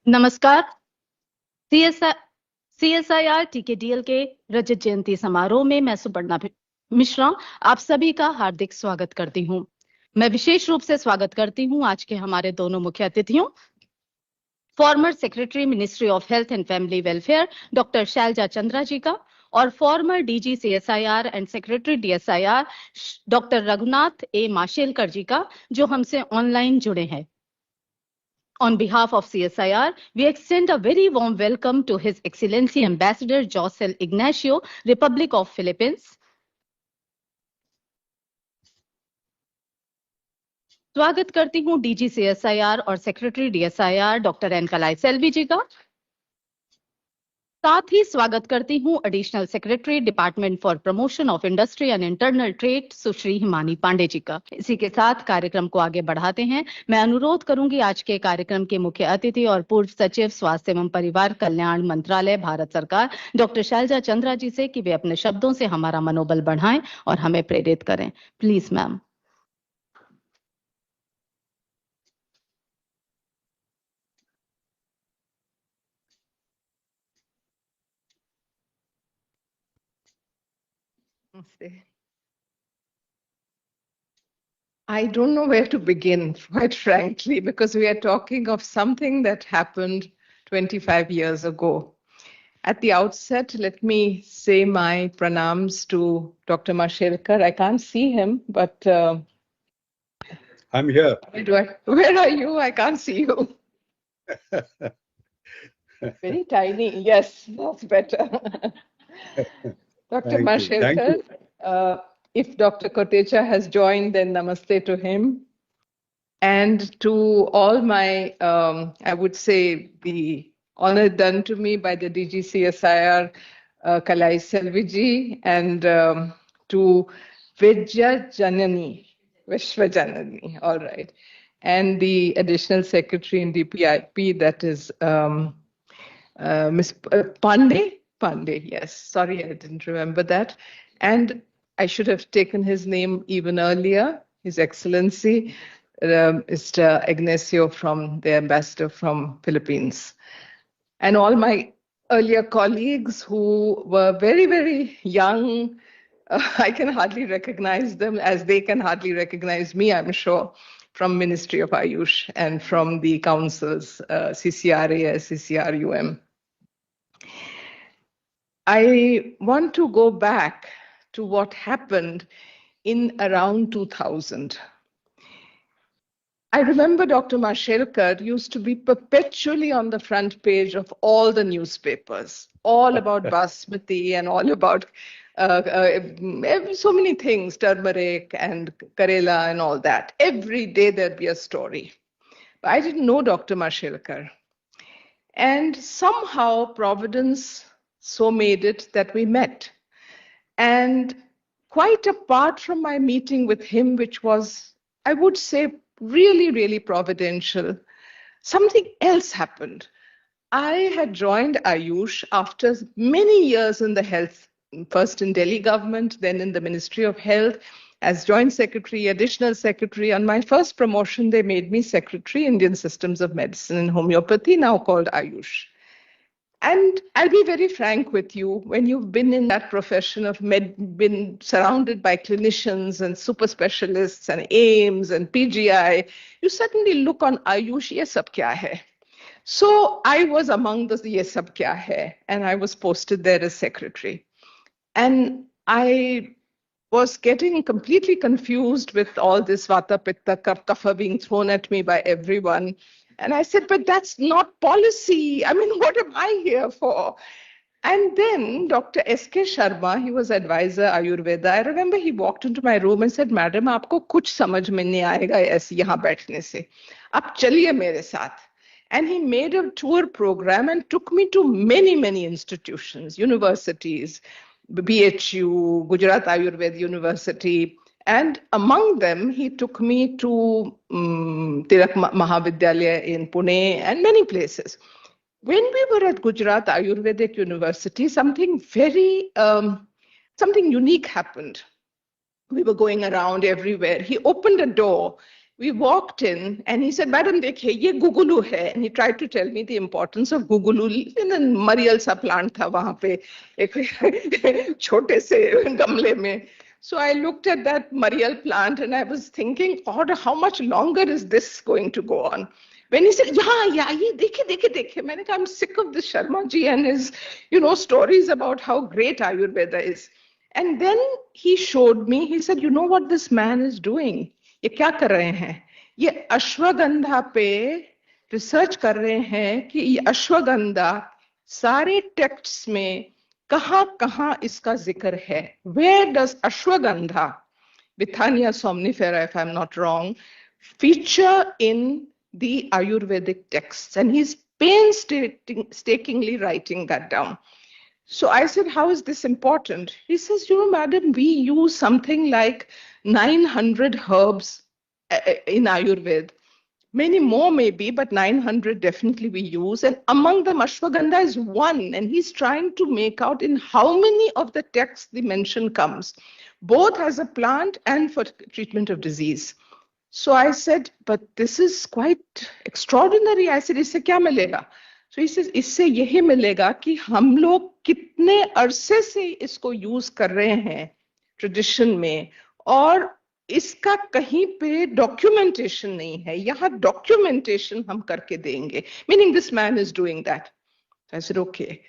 नमस्कार। सीएसआईआर टीकेडीएल के रजत जयंती समारोह में मैं सुपर्णा मिश्रा आप सभी का हार्दिक स्वागत करती हूं। मैं विशेष रूप से स्वागत करती हूं आज के हमारे दोनों मुख्य अतिथियों, former secretary ministry of health and family welfare doctor Shailaja Chandra ji का और former DG CSIR and secretary DSIR doctor Raghunath A Mashelkar ji का, जो हमसे ऑनलाइन जुड़े हैं। On behalf of CSIR, we extend a very warm welcome to His Excellency Ambassador Josel Ignacio, Republic of Philippines. स्वागत करती हूं डीजी सीएसआईआर और secretary DSIR doctor N Kalai Selvi ji का। साथ ही स्वागत करती हूं additional secretary department for promotion of industry and internal trade Sushri Himani Pande ji का। इसी के साथ कार्यक्रम को आगे बढ़ाते हैं। मैं अनुरोध करूंगी आज के कार्यक्रम के मुख्य अतिथि और पूर्व सचिव स्वास्थ्य एवं परिवार कल्याण मंत्रालय भारत सरकार डॉक्टर शैलजा चंद्रा जी से कि वे अपने शब्दों से हमारा मनोबल बढ़ाएं और हमें प्रेरित करें। Please ma'am. I don't know where to begin, quite frankly, because we are talking of something that happened 25 years ago. At the outset, let me say my pranams to Dr. Mashelkar. I can't see him, but I'm here. Where are you? I can't see you. Very tiny. Yes, that's better. Dr. Mashelkar, if Dr. Kotecha has joined, then namaste to him. And to all my, I would say, the honor done to me by the DGCSIR, Kalai Selviji, and to Vidya Janani, Vishwa Janani, all right, and the additional secretary in DPIP, that is Ms. Pandey, yes, sorry, I didn't remember that. And I should have taken his name even earlier, His Excellency, Mr. Ignacio, from the ambassador from Philippines. And all my earlier colleagues who were very, very young, I can hardly recognize them as they can hardly recognize me, I'm sure, from Ministry of Ayush and from the councils, CCRA, CCRUM. I want to go back to what happened in around 2000. I remember Dr. Mashelkar used to be perpetually on the front page of all the newspapers, all about basmati and all about so many things, turmeric and Karela and all that. Every day there'd be a story. But I didn't know Dr. Mashelkar. And somehow Providence so made it that we met. And quite apart from my meeting with him, which was, I would say, really, really providential, something else happened. I had joined Ayush after many years in the health, first in Delhi government, then in the Ministry of Health, as joint secretary, additional secretary. On my first promotion, they made me secretary, Indian Systems of Medicine and Homeopathy, now called Ayush. And I'll be very frank with you, when you've been in that profession of been surrounded by clinicians and super specialists and AIMS and PGI, you suddenly look on Ayush, ye sab kya hai? So I was among the ye sab kya hai, and I was posted there as secretary. And I was getting completely confused with all this Vata, Pitta, Kapha being thrown at me by everyone. And I said, but that's not policy. I mean, what am I here for? And then Dr. S.K. Sharma, he was advisor Ayurveda. I remember he walked into my room and said, Madam, aapko kuch samajh mein nahi aayega aise yahan baithne se. Aap chaliye mere saath. And he made a tour program and took me to many, many institutions, universities, BHU, Gujarat Ayurveda University. And among them, he took me to Tilak Mahavidyalaya in Pune and many places. When we were at Gujarat Ayurvedic University, something very, something unique happened. We were going around everywhere. He opened a door We walked in and he said, Madam, dekhiye, ye gugulu hai. And he tried to tell me the importance of gugulu. In a Marial sa plant tha wahan pe, ek chote se gamle mein. So I looked at that Marial plant and I was thinking, God, how much longer is this going to go on? When he said, yeah, ye dekhe. Maine kaha, I'm sick of this Sharma ji and his, stories about how great Ayurveda is. And then he showed me, he said, you know what this man is doing? ये क्या कर रहे हैं? ये अश्वगंधा पे research कर रहे हैं कि ये अश्वगंधा सारे टेक्स्ट्स में कहां इसका जिक्र है. Where does ashwagandha, Withania somnifera if I'm not wrong, feature in the Ayurvedic texts? And he's painstakingly writing that down. So I said, how is this important? He says, madam, we use something like 900 herbs in Ayurveda. Many more maybe, but 900 definitely we use. And among them, ashwagandha is one. And he's trying to make out in how many of the texts the mention comes, both as a plant and for treatment of disease. So I said, but this is quite extraordinary. I said, isse kya milega? So he says, इससे यही मिलेगा कि हम लोग कितने अरसे से इसको यूज कर रहे हैं ट्रेडिशन में और इसका कहीं पे डॉक्यूमेंटेशन नहीं है. यहाँ डॉक्यूमेंटेशन हम करके देंगे. Meaning this man is doing that. So I said, okay.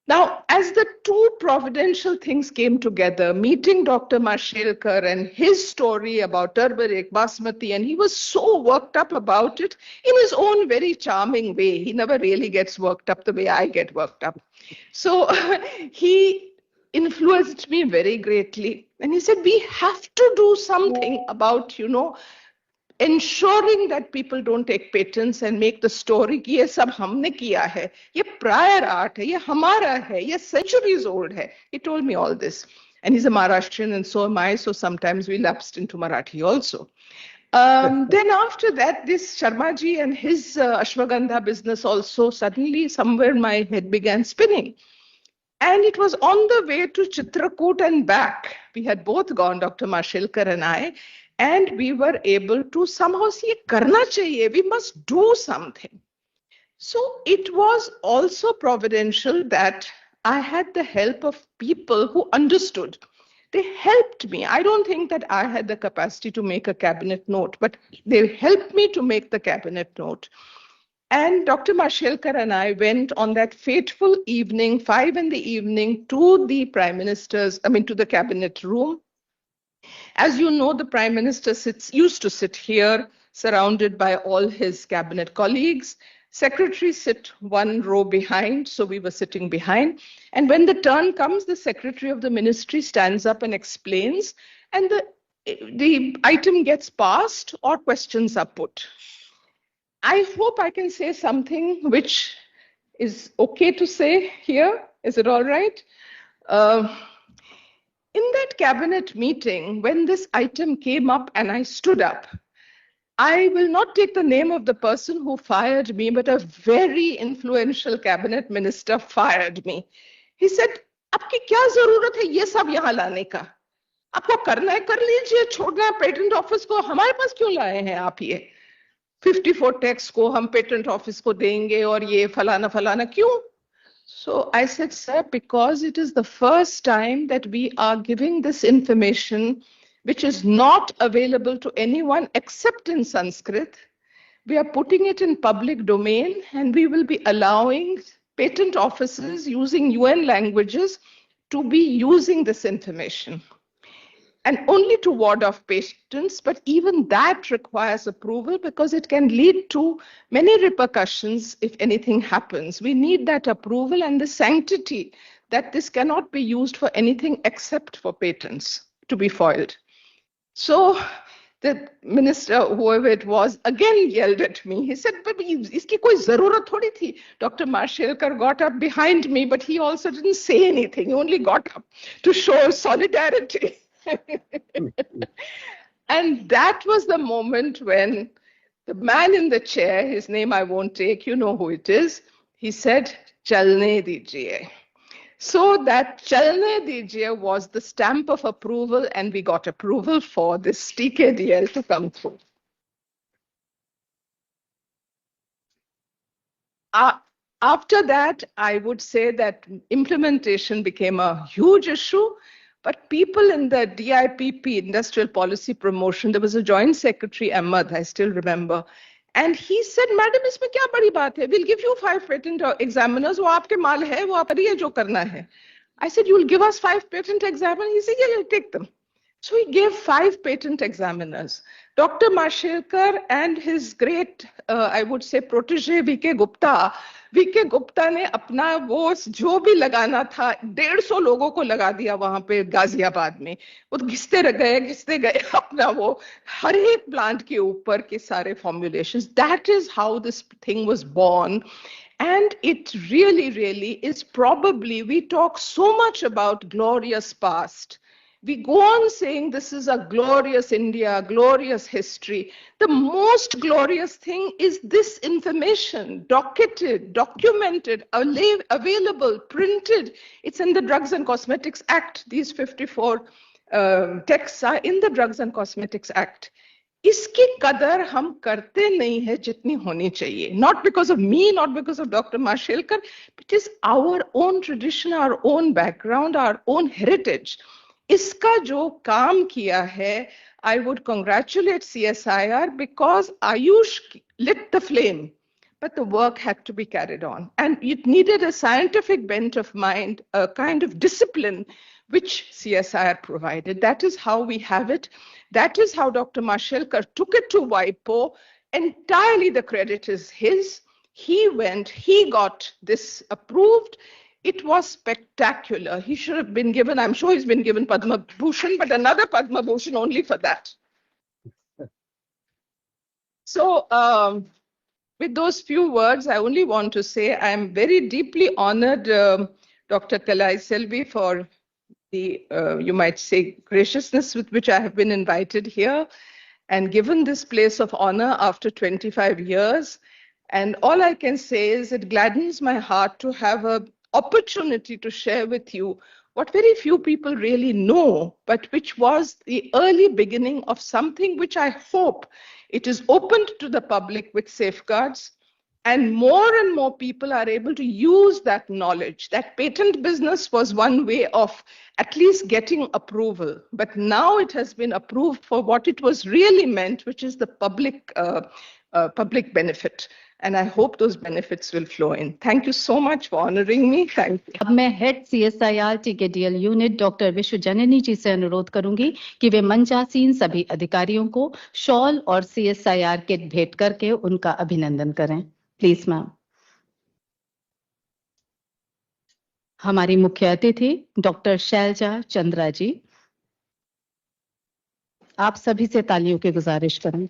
Now, as the two providential things came together, meeting Dr. Mashelkar and his story about turmeric, basmati, and he was so worked up about it in his own very charming way. He never really gets worked up the way I get worked up. So he influenced me very greatly. And he said, we have to do something about, ensuring that people don't take patents and make the story कि ये सब हमने किया है, ये prior art है, ये हमारा है, ये centuries old है. He told me all this. And he's a Maharashtrian and so am I, so sometimes we lapsed into Marathi also. Then after that, this Sharmaji and his Ashwagandha business also, suddenly somewhere my head began spinning. And it was on the way to Chitrakoot and back. We had both gone, Dr. Mashelkar and I, and we were able to somehow see, karna chahiye, we must do something. So it was also providential that I had the help of people who understood. They helped me. I don't think that I had the capacity to make a cabinet note, but they helped me to make the cabinet note. And Dr. Mashelkar and I went on that fateful evening, 5 p.m, to the to the cabinet room. As you know, the Prime Minister used to sit here, surrounded by all his cabinet colleagues. Secretaries sit one row behind, so we were sitting behind. And when the turn comes, the Secretary of the Ministry stands up and explains, and the item gets passed or questions are put. I hope I can say something which is okay to say here. Is it all right? In that cabinet meeting, when this item came up and I stood up, I will not take the name of the person who fired me, but a very influential cabinet minister fired me. He said, "Aapki kya zarurat hai ye sab yahan lane ka? Aapko karna hai, kar lijiye, chhodna hai patent office ko, hamare paas kyun laaye hain aap ye? 54 texts ko hum patent office ko denge aur ye falana kyun?" So I said, sir, because it is the first time that we are giving this information which is not available to anyone except in Sanskrit. We are putting it in public domain and we will be allowing patent offices using UN languages to be using this information. And only to ward off patents, but even that requires approval because it can lead to many repercussions if anything happens. We need that approval and the sanctity that this cannot be used for anything except for patents to be foiled. So the minister, whoever it was, again yelled at me. He said, but iski koi zarurat thodi thi. Dr. Mashelkar got up behind me, but he also didn't say anything. He only got up to show solidarity. And that was the moment when the man in the chair, his name I won't take, you know who it is, he said, "Chalne dijiye." So that "Chalne dijiye" was the stamp of approval, and we got approval for this TKDL to come through. after that, I would say that implementation became a huge issue. But people in the DIPP, Industrial Policy Promotion, there was a joint secretary, Ahmed, I still remember. And he said, Madam, इसमें क्या बड़ी बात है? We'll give you 5 patent examiners. वो आपके माल है, वो आप करिए जो करना है. I said, you will give us 5 patent examiners? He said, yeah, you'll take them. So he gave 5 patent examiners. Dr. Mashelkar and his great, I would say, protege V.K. Gupta, V.K. Gupta ने अपना वो जो भी लगाना था 150 लोगों को लगा दिया वहां पे गाजियाबाद में. वो घिसते गए अपना वो हर एक प्लांट के ऊपर के सारे formulations. That is how this thing was born. And it really, really is probably, we talk so much about glorious past. We go on saying this is a glorious India, glorious history. The most glorious thing is this information, docketed, documented, available, printed. It's in the Drugs and Cosmetics Act. These 54 texts are in the Drugs and Cosmetics Act. इसकी कदर हम करते नहीं है जितनी होनी चाहिए. Not because of me, not because of Dr. Mashelkar, it is our own tradition, our own background, our own heritage. इसका जो काम किया है, I would congratulate CSIR because Ayush lit the flame, but the work had to be carried on. And it needed a scientific bent of mind, a kind of discipline, which CSIR provided. That is how we have it. That is how Dr. Mashelkar took it to WIPO. Entirely the credit is his. He went, he got this approved. It was spectacular. He should have been given, I'm sure he's been given Padma Bhushan, but another Padma Bhushan only for that. So with those few words, I only want to say I am very deeply honored, Dr. Kalai Selvi, for the, you might say, graciousness with which I have been invited here and given this place of honor after 25 years. And all I can say is it gladdens my heart to have an opportunity to share with you what very few people really know, but which was the early beginning of something which I hope it is opened to the public with safeguards. And more people are able to use that knowledge. That patent business was one way of at least getting approval. But now it has been approved for what it was really meant, which is the public benefit. And I hope those benefits will flow in. Thank you so much for honoring me. Thank you. अब मैं head CSIR TKDL unit doctor विश्व जननी जी से अनुरोध करूंगी कि वे मंचासीन सभी अधिकारियों को शॉल और CSIR किट भेंट करके उनका अभिनंदन करें. Please ma'am. हमारी मुख्य अतिथि डॉक्टर शैलजा चंद्रा जी, आप सभी से तालियों की गुजारिश करें.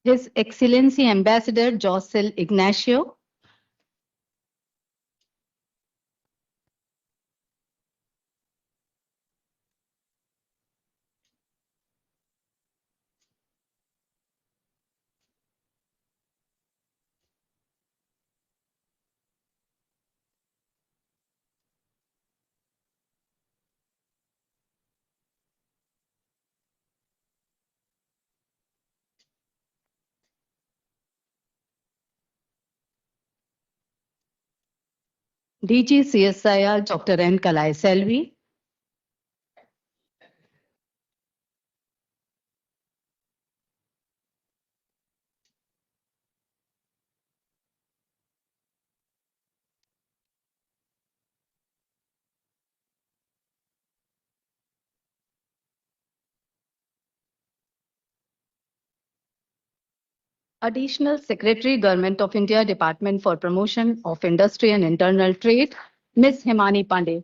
His Excellency Ambassador Josel Ignacio, DG CSIR Dr. N. Kalai Selvi, Additional Secretary, Government of India, Department for Promotion of Industry and Internal Trade, Ms. Himani Pandey.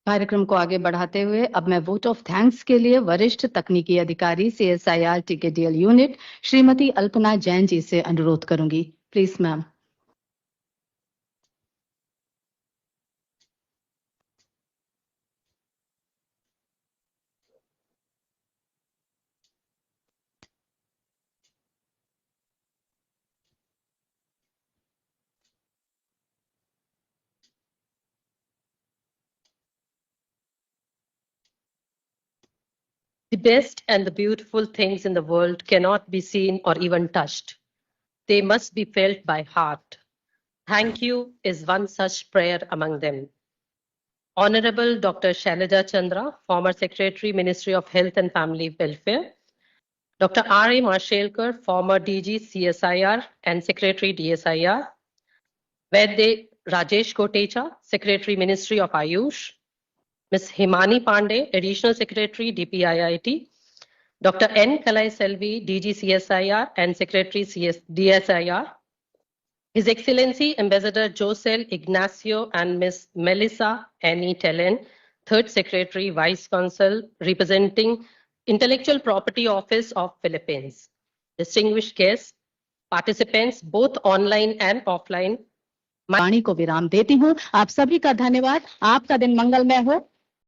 कार्यक्रम को आगे बढ़ाते हुए अब मैं वोट ऑफ थैंक्स के लिए वरिष्ठ तकनीकी अधिकारी CSIR TKDL unit Shrimati Alpana Jain ji से अनुरोध करूंगी। Please ma'am. The best and the beautiful things in the world cannot be seen or even touched. They must be felt by heart. Thank you is one such prayer among them. Honorable Dr. Shailaja Chandra, former Secretary, Ministry of Health and Family Welfare. Dr. R.A. Marshalkar, former DG CSIR and Secretary DSIR. Vaidya Rajesh Kotecha, Secretary, Ministry of Ayush. Ms. Himani Pandey, Additional Secretary, DPIIT. Dr. N. Kalai Selvi, DG CSIR and Secretary DSIR. His Excellency Ambassador Josel Ignacio and Ms. Melissa Annie Tellen, Third Secretary, Vice Consul, representing Intellectual Property Office of Philippines. Distinguished guests, participants both online and offline. वाणी को विराम देती हूँ। आप सभी का धन्यवाद। आपका दिन मंगलमय हो।